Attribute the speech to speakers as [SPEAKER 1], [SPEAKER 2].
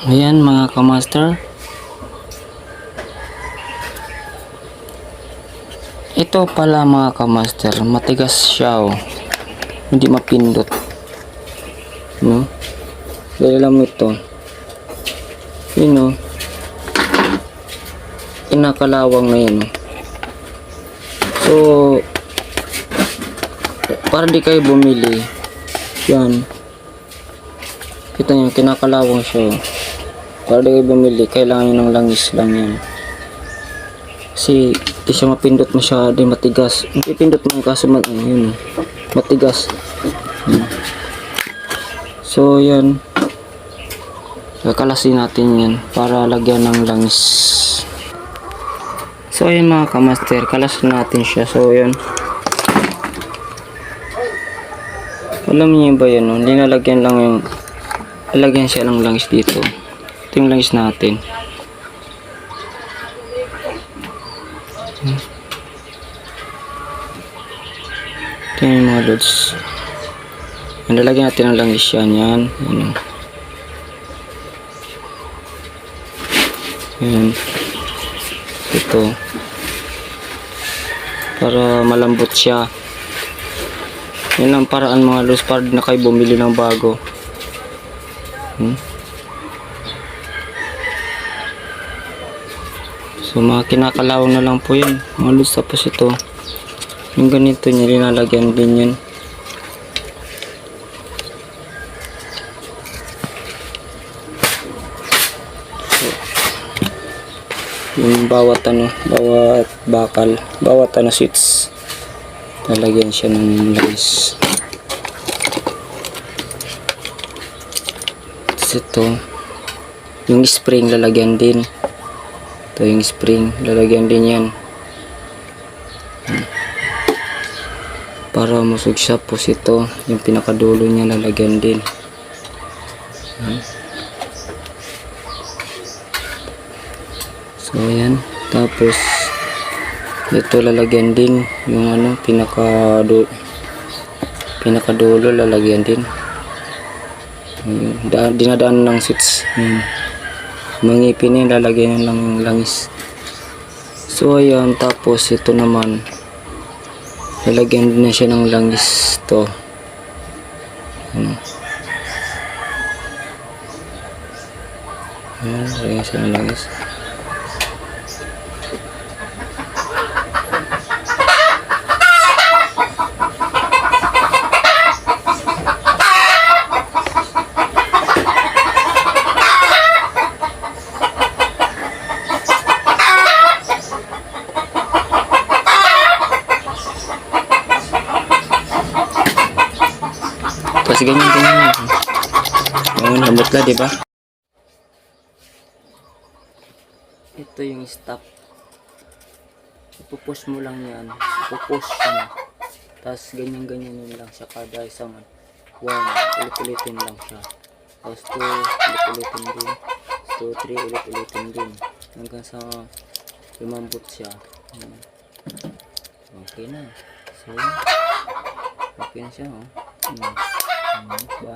[SPEAKER 1] Ayan mga kamaster. Ito pala mga kamaster, matigas siya oh. Hindi mapindot. No? Dahil alam mo ito. Yun oh. Kinakalawang na yun oh. So, para di kayo bumili. Yan. Kita nyo, kinakalawang siya oh. Para di kayo bumili, kailangan nyo ng langis lang yan. Kasi di siya mapindot masyado, matigas. Ipindot mo kaso yun, matigas. So yan, kakalasin natin yan para lagyan ng langis. So yan mga kamaster, kalasin natin siya. So yan, alam niyo ba yan, no? Linalagyan lang yung, lalagyan siya ng langis dito. Ito yung langis natin. Ito yung mga loads. Nalagyan natin ng langis yan. Yan. Yan. Ito. Para malambot siya. Yan ang paraan mga loads para na kayo bumili ng bago. So mga kinakalawang na lang po yan mga loads. Tapos ito yung ganito niya linalagyan din yan. So, yung bawat bakal, bawat switch lalagyan siya ng langis. Tapos ito yung spring lalagyan din. Ito yung spring, lalagyan din yan. Para musog siya, po ito, yung pinakadulo niya lalagyan din. So ayan, tapos ito lalagyan din, yung pinakadulo lalagyan din. Dinadaan ng switch. Mangipin yun, lalagyan lang yung langis. So ayan, tapos ito naman lalagyan din na siya ng langis to. Ayan, lalagyan siya ng langis. Kasi ganyan yan. Yung lambot ka, diba? Ito yung stop. Ipupush mo lang yan. Ipupush yan. Tapos ganyan-ganyan yun lang siya kada isang 1. Ulit-ulitin lang siya. Tapos 2. Ulit-ulitin din. 2, 3. Ulit-ulitin din. Hanggang sa lumambot siya. Okay na. So, okay na siya, oh. Ba?